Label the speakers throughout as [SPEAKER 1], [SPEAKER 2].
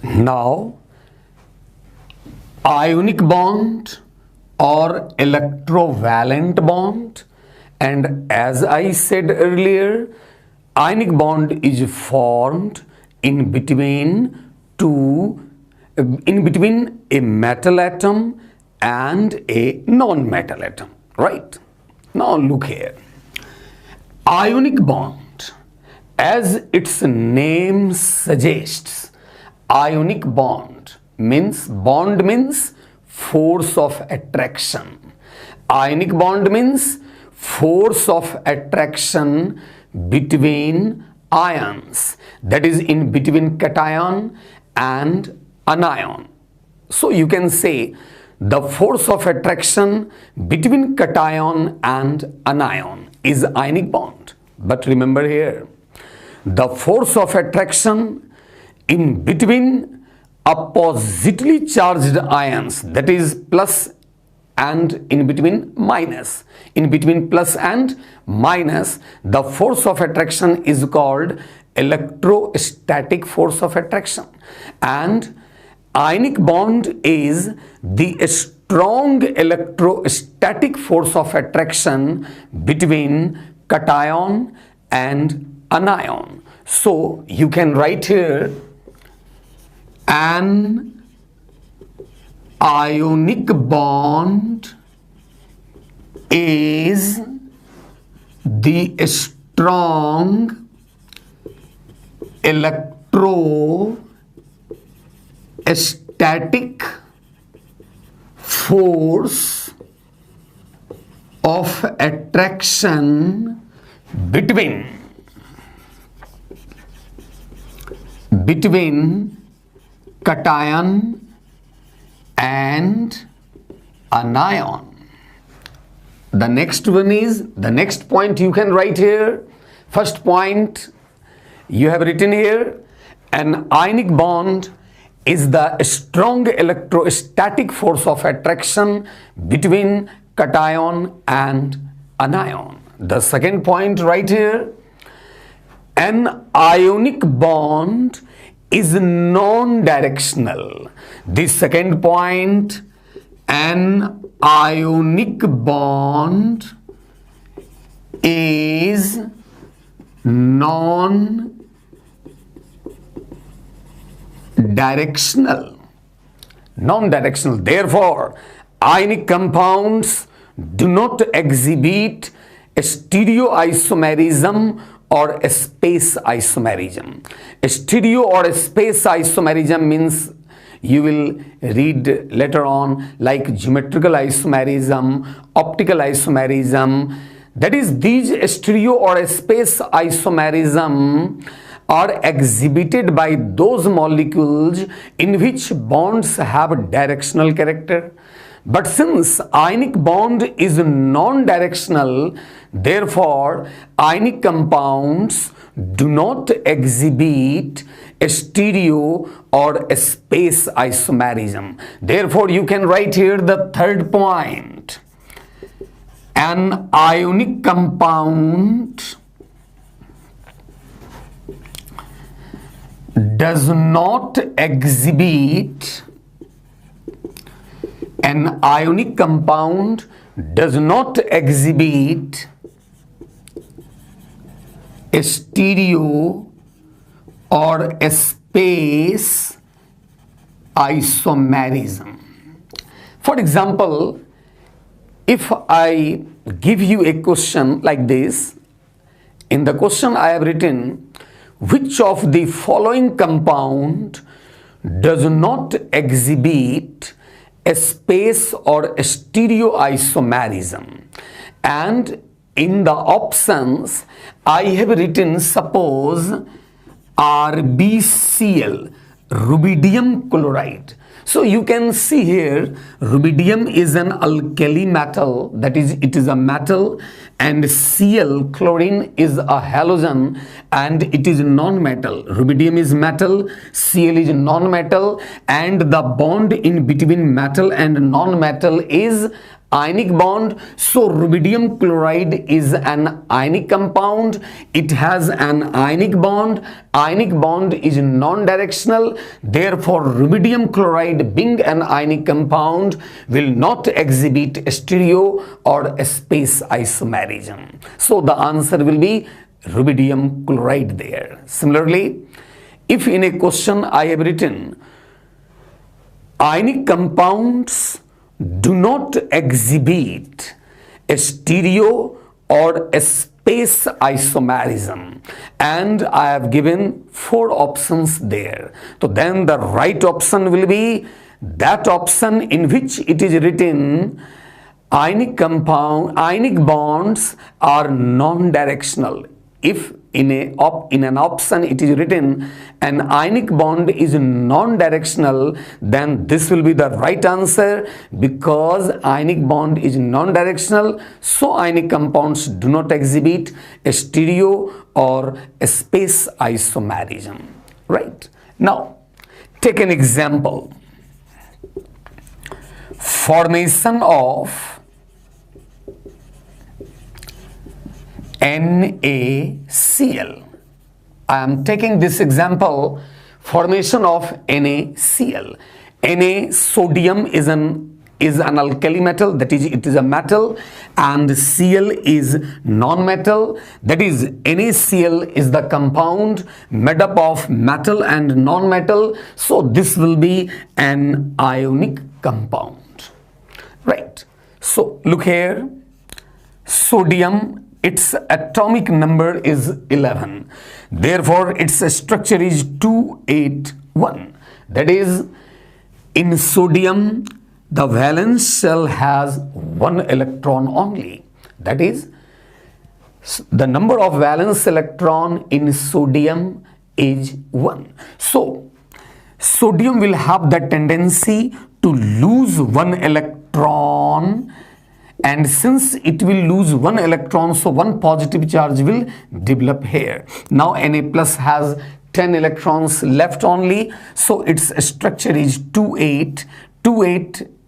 [SPEAKER 1] Now, ionic bond or electrovalent bond, and as I said earlier, ionic bond is formed in between a metal atom and a non-metal atom, right? Now look here. Ionic bond, as its name suggests, ionic bond means force of attraction. Ionic bond means force of attraction between ions, that is in between cation and anion. So you can say the force of attraction between cation and anion is ionic bond. But remember here, the force of attraction in between oppositely charged ions, that is plus and in between plus and minus, the force of attraction is called electrostatic force of attraction. And ionic bond is the strong electrostatic force of attraction between cation and anion. So you can write here, an ionic bond is the strong electrostatic force of attraction between cation and anion. The next one is, the next point you can write here. First point you have written here, an ionic bond is the strong electrostatic force of attraction between cation and anion. The second point right here, an ionic bond is non-directional. The second point, an ionic bond is non-directional. Therefore, ionic compounds do not exhibit a stereoisomerism or a space isomerism. A stereo or a space isomerism means, you will read later on, like geometrical isomerism, optical isomerism. That is, these stereo or a space isomerism are exhibited by those molecules in which bonds have directional character. But since ionic bond is non-directional, therefore ionic compounds do not exhibit a stereo or a space isomerism. Therefore you can write here the third point. An ionic compound does not exhibit a stereo or a space isomerism. For example, if I give you a question like this, in the question I have written, which of the following compound does not exhibit a space or a stereoisomerism? And in the options I have written, suppose RbCl, rubidium chloride. So you can see here, rubidium is an alkali metal, that is, it is a metal, and Cl, chlorine, is a halogen and it is non-metal. Rubidium is metal, Cl is non-metal, and the bond in between metal and non-metal is ionic bond. So rubidium chloride is an ionic compound. It has an ionic bond. Ionic bond is non-directional. Therefore, rubidium chloride being an ionic compound will not exhibit stereo or space isomerism. So the answer will be rubidium chloride there. Similarly, if in a question I have written ionic compounds do not exhibit a stereo or a space isomerism, and I have given 4 options there, so then the right option will be that option in which it is written ionic bonds are non-directional. If in an option it is written an ionic bond is non-directional, then this will be the right answer, because ionic bond is non-directional, so ionic compounds do not exhibit a stereo or a space isomerism. Right? Now, take an example. Formation of NaCl. I am taking this example, formation of NaCl. Na, sodium is an alkali metal, that is, it is a metal, and Cl is non-metal, that is, NaCl is the compound made up of metal and non-metal, so this will be an ionic compound. Right? So look here, sodium, its atomic number is 11. Therefore, its structure is 281. That is, in sodium, the valence shell has 1 electron only. That is, the number of valence electron in sodium is 1. So, sodium will have the tendency to lose 1 electron, and since it will lose 1 electron, so 1 positive charge will develop here. Now Na plus has 10 electrons left only, so its structure is 28,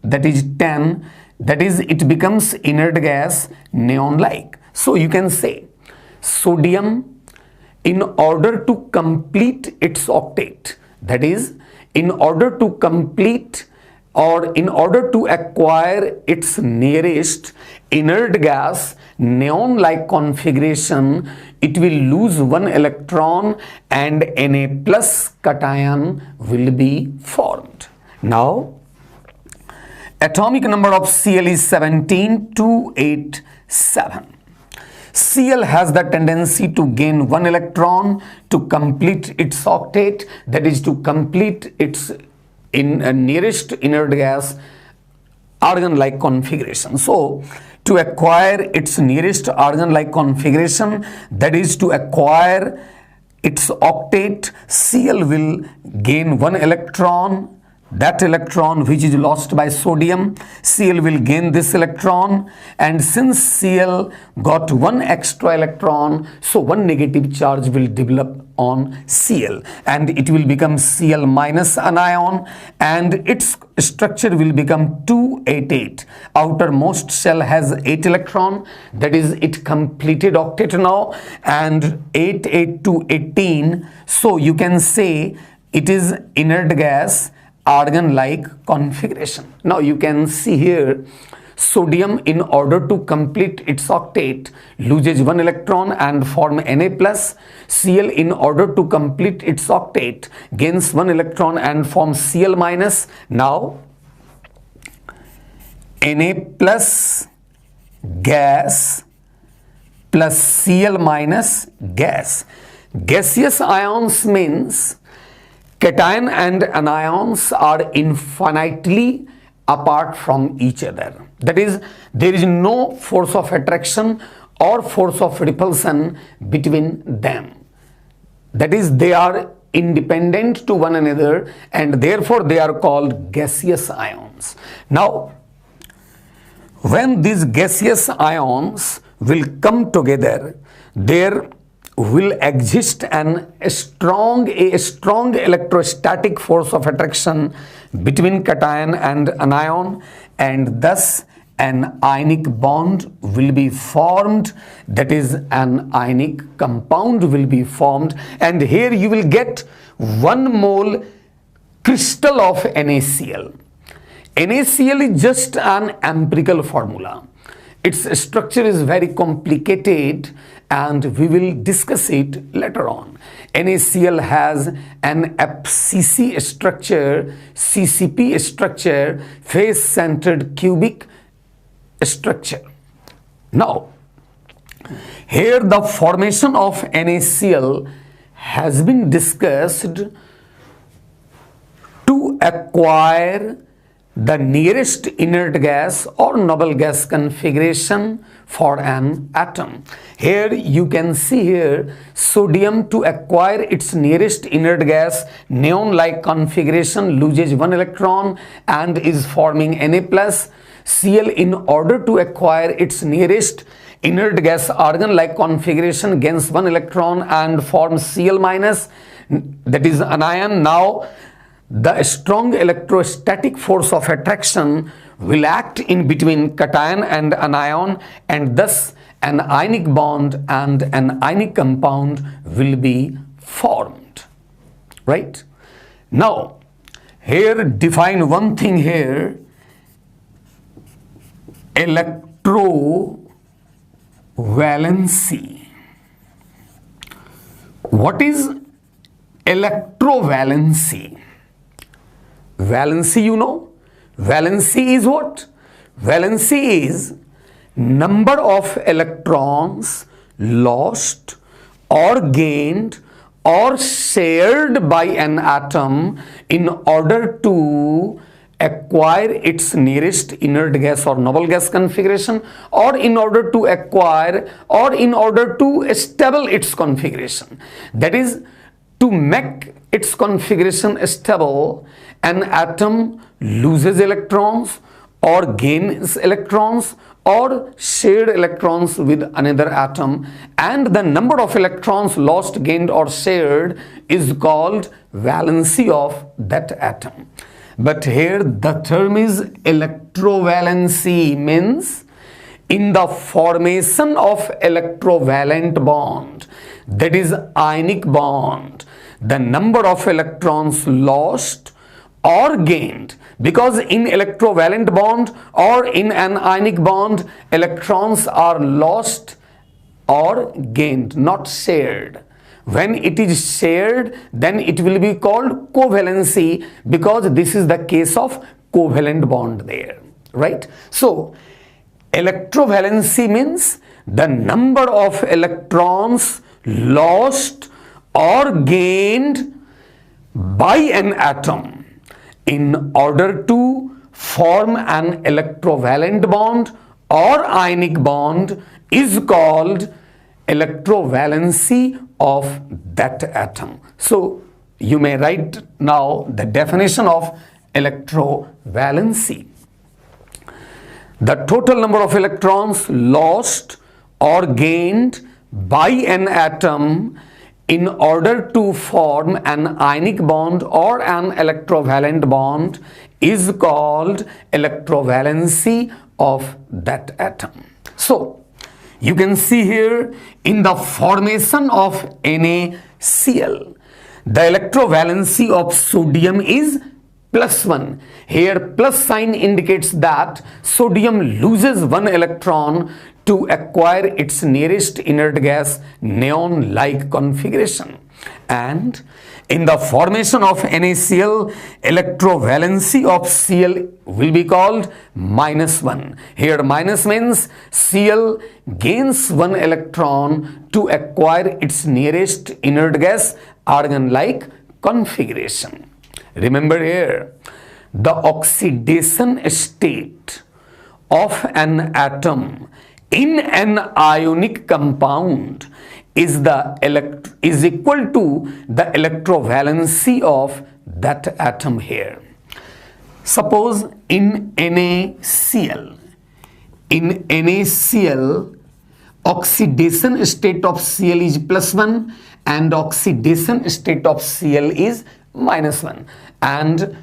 [SPEAKER 1] that is 10, that is, it becomes inert gas, neon-like. So you can say sodium, in order to complete its octet, that is, in order to complete or in order to acquire its nearest inert gas neon-like configuration, it will lose 1 electron and Na plus cation will be formed. Now, atomic number of Cl is 17, 287. Cl has the tendency to gain 1 electron to complete its octet, that is, to complete its nearest inert gas argon-like configuration. So, to acquire its nearest argon-like configuration, that is, to acquire its octet, Cl will gain 1 electron. That electron which is lost by sodium, Cl will gain this electron, and since Cl got 1 extra electron, so 1 negative charge will develop on Cl and it will become Cl minus anion, and its structure will become 288. Outermost shell has 8 electron, that is, it completed octet now, and 8 to 18, so you can say it is inert gas argon-like configuration. Now you can see here, sodium, in order to complete its octet, loses 1 electron and form Na plus. Cl, in order to complete its octet, gains 1 electron and forms Cl minus. Now Na plus gas plus Cl minus gas. Gaseous ions means cation and anions are infinitely apart from each other. That is, there is no force of attraction or force of repulsion between them. That is, they are independent to one another and therefore they are called gaseous ions. Now, when these gaseous ions will come together, there will exist a strong electrostatic force of attraction between cation and anion, and thus an ionic bond will be formed, that is an ionic compound will be formed, and here you will get 1 mole crystal of NaCl. NaCl is just an empirical formula. Its structure is very complicated and we will discuss it later on. NaCl has an FCC structure, CCP structure, face-centered cubic structure. Now, here the formation of NaCl has been discussed to acquire the nearest inert gas or noble gas configuration for an atom. Here you can see here sodium, to acquire its nearest inert gas neon-like configuration, loses 1 electron and is forming Na+. Cl, in order to acquire its nearest inert gas argon-like configuration, gains 1 electron and forms Cl-, that is anion. Now the strong electrostatic force of attraction will act in between cation and anion, and thus an ionic bond and an ionic compound will be formed. Right? Now, here define one thing here, electrovalency. What is electrovalency? Valency, you know. Valency is what? Valency is number of electrons lost or gained or shared by an atom in order to acquire its nearest inert gas or noble gas configuration, or in order to acquire or in order to establish its configuration. That is, to make its configuration stable, an atom loses electrons or gains electrons or shared electrons with another atom, and the number of electrons lost, gained or shared is called valency of that atom. But here the term is electrovalency, means in the formation of electrovalent bond, that is ionic bond, the number of electrons lost or gained, because in electrovalent bond or in an ionic bond, electrons are lost or gained, not shared. When it is shared, then it will be called covalency, because this is the case of covalent bond there, right? So electrovalency means the number of electrons lost or gained by an atom in order to form an electrovalent bond or ionic bond is called electrovalency of that atom. So you may write now the definition of electrovalency. The total number of electrons lost or gained by an atom in order to form an ionic bond or an electrovalent bond is called electrovalency of that atom. So you can see here in the formation of NaCl, the electrovalency of sodium is +1. Here plus sign indicates that sodium loses 1 electron to acquire its nearest inert gas neon-like configuration. And in the formation of NaCl, electrovalency of Cl will be called -1. Here minus means Cl gains 1 electron to acquire its nearest inert gas argon-like configuration. Remember here, the oxidation state of an atom in an ionic compound is equal to the electrovalency of that atom here. Suppose in NaCl, oxidation state of Cl is +1 and oxidation state of Cl is -1, and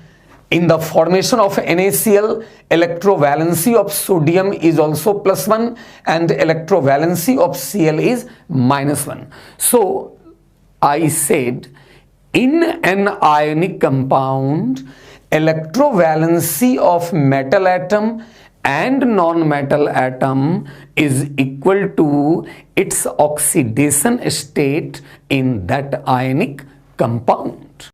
[SPEAKER 1] In the formation of NaCl, electrovalency of sodium is also +1 and electrovalency of Cl is -1. So I said in an ionic compound, electrovalency of metal atom and non-metal atom is equal to its oxidation state in that ionic compound.